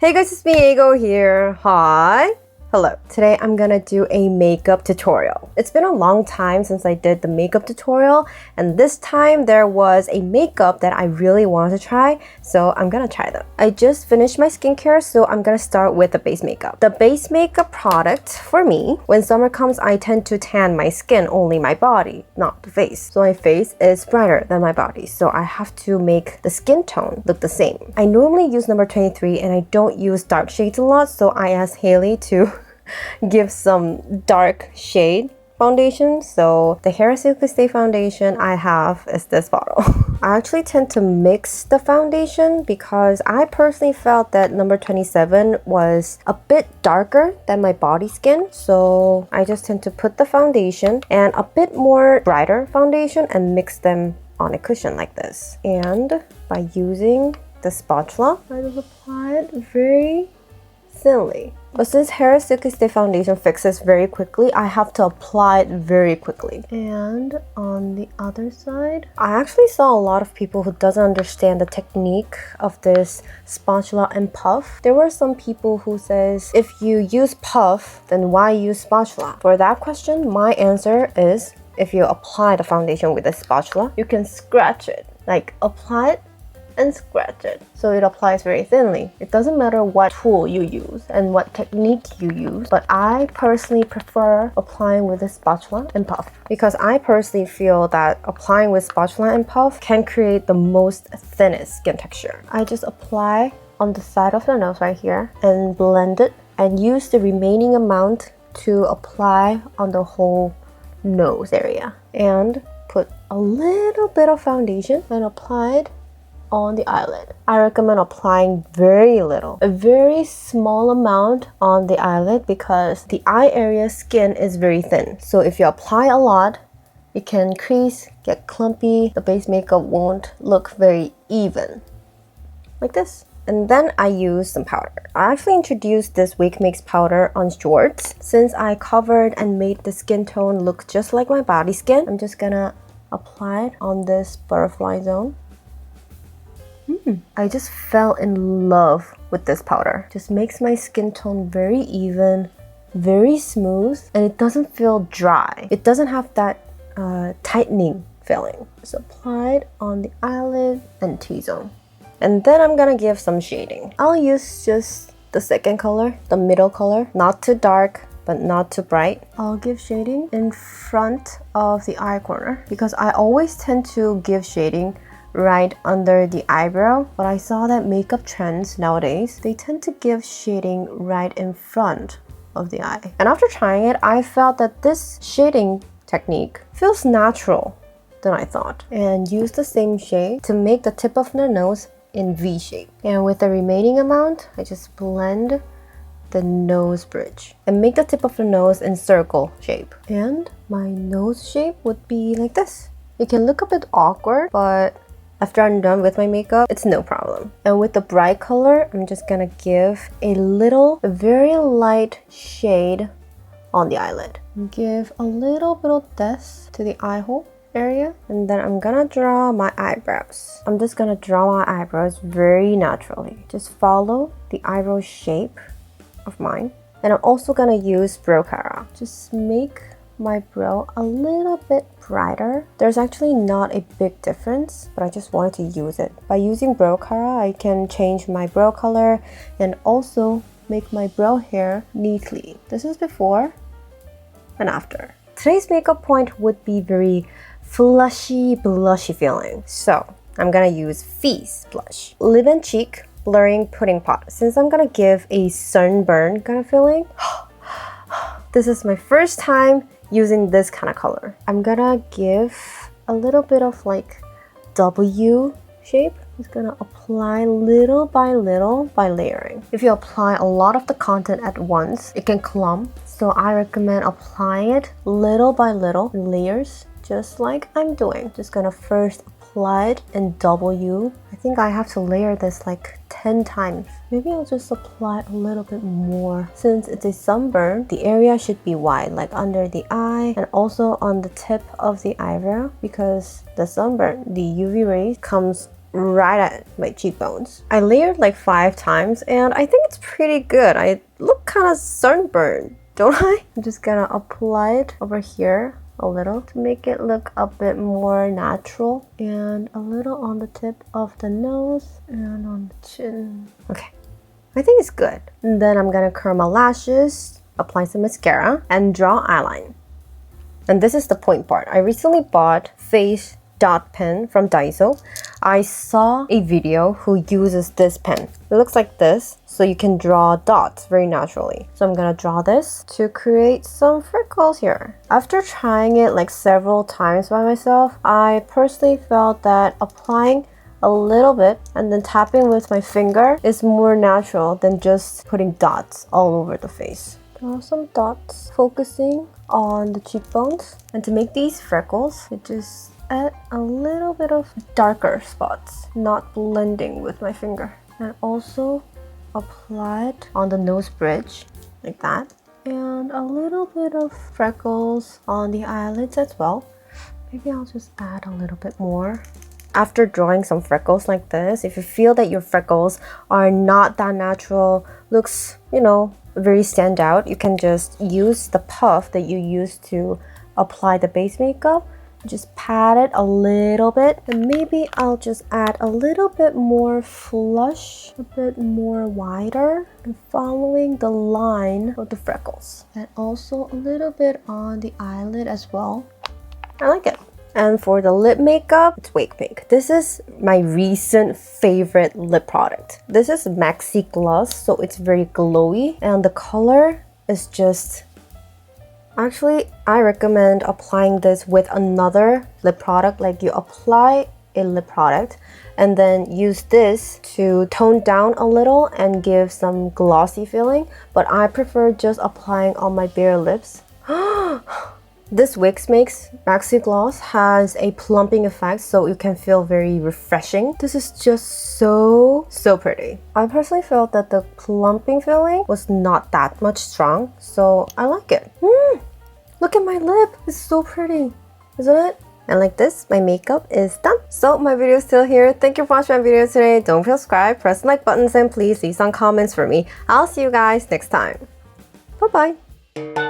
Hey guys, it's me, Aego here. Hi. Hello. Today I'm gonna do a makeup tutorial. It's been a long time since I did the makeup tutorial, and this time there was a makeup that I really wanted to try, so I'm gonna try them. I just finished my skincare, so I'm gonna start with the base makeup. The base makeup product for me, when summer comes, I tend to tan my skin, only my body, not the face. So my face is brighter than my body, so I have to make the skin tone look the same. I normally use number 23 and I don't use dark shades a lot, so I asked Haley to give some dark shade foundation. So the Hair Silky Stay foundation I have is this bottle. I actually tend to mix the foundation because I personally felt that number 27 was a bit darker than my body skin. So I just tend to put the foundation and a bit more brighter foundation and mix them on a cushion like this. And by using the spatula, I just apply it very thinly. But since Hair Silky Stay foundation fixes very quickly, I have to apply it very quickly. And on the other side, I actually saw a lot of people who doesn't understand the technique of this spatula and puff. There were some people who says, if you use puff, then why use spatula? For that question, my answer is, if you apply the foundation with a spatula, you can scratch it. Like, apply it and scratch it, so it applies very thinly. It doesn't matter what tool you use and what technique you use, but I personally prefer applying with a spatula and puff because I personally feel that applying with spatula and puff can create the most thinnest skin texture. I just apply on the side of the nose right here and blend it and use the remaining amount to apply on the whole nose area and put a little bit of foundation and apply it on the eyelid. I recommend applying very little, a very small amount on the eyelid because the eye area skin is very thin. So if you apply a lot, it can crease, get clumpy, the base makeup won't look very even. Like this. And then I use some powder. I actually introduced this Wake Makes powder on shorts. Since I covered and made the skin tone look just like my body skin, I'm just gonna apply it on this butterfly zone. I just fell in love with this powder. Just makes my skin tone very even, very smooth, and it doesn't feel dry. It doesn't have that tightening feeling. Just apply it on the eyelid and T-zone. And then I'm gonna give some shading. I'll use just the second color, the middle color, not too dark, but not too bright. I'll give shading in front of the eye corner because I always tend to give shading right under the eyebrow, but I saw that makeup trends nowadays, they tend to give shading right in front of the eye. And after trying it, I felt that this shading technique feels natural than I thought. And use the same shade to make the tip of the nose in V shape. And with the remaining amount, I just blend the nose bridge and make the tip of the nose in circle shape. And my nose shape would be like this. It can look a bit awkward, but after I'm done with my makeup, it's no problem. And with the bright color, I'm just gonna give a very light shade on the eyelid. Give a little bit of this to the eye hole area. And then I'm gonna draw my eyebrows. I'm just gonna draw my eyebrows very naturally. Just follow the eyebrow shape of mine. And I'm also gonna use brow cara. Just make my brow a little bit brighter. There's actually not a big difference, but I just wanted to use it. By using brow cara, I can change my brow color and also make my brow hair neatly. This is before and after. Today's makeup point would be very flushy, blushy feeling. So I'm gonna use Feast blush. Lip and cheek blurring pudding pot. Since I'm gonna give a sunburn kind of feeling, this is my first time using this kind of color. I'm gonna give a little bit of like W shape. Just gonna apply little by layering. If you apply a lot of the content at once, it can clump. So I recommend applying it little by little in layers, just like I'm doing. Just gonna first apply it in W. I think I have to layer this like 10 times. Maybe I'll just apply a little bit more. Since it's a sunburn, the area should be wide, like under the eye and also on the tip of the eyebrow, because the sunburn, the UV rays comes right at my cheekbones. I layered like 5 times and I think it's pretty good. I look kind of sunburned, don't I? I'm just gonna apply it over here a little to make it look a bit more natural, and a little on the tip of the nose and on the chin. Okay, I think it's good. And then I'm gonna curl my lashes, apply some mascara, and draw eyeline. And this is the point part. I recently bought face dot pen from Daiso. I saw a video who uses this pen. It looks like this, so you can draw dots very naturally. So I'm gonna draw this to create some freckles here. After trying it like several times by myself, I personally felt that applying a little bit and then tapping with my finger is more natural than just putting dots all over the face. Draw some dots, focusing on the cheekbones. And to make these freckles, I just add a little bit of darker spots, not blending with my finger. And also apply it on the nose bridge, like that. And a little bit of freckles on the eyelids as well. Maybe I'll just add a little bit more. After drawing some freckles like this, if you feel that your freckles are not that natural, looks, very stand out, you can just use the puff that you use to apply the base makeup. Just pat it a little bit, and maybe I'll just add a little bit more flush, a bit more wider, and following the line of the freckles. And also a little bit on the eyelid as well. I like it. And for the lip makeup, it's Wake Pink. This is my recent favorite lip product. This is Maxi Gloss, so it's very glowy, and the color is just... Actually, I recommend applying this with another lip product. Like, you apply a lip product and then use this to tone down a little and give some glossy feeling. But I prefer just applying on my bare lips. This Wix Makes Maxi Gloss has a plumping effect, so you can feel very refreshing. This is just so pretty. I personally felt that the plumping feeling was not that much strong, so I like it. Look at my lip, it's so pretty, isn't it? And like this, my makeup is done. So my video is still here. Thank you for watching my video today. Don't forget to subscribe, press the like buttons, and please leave some comments for me. I'll see you guys next time. Bye bye.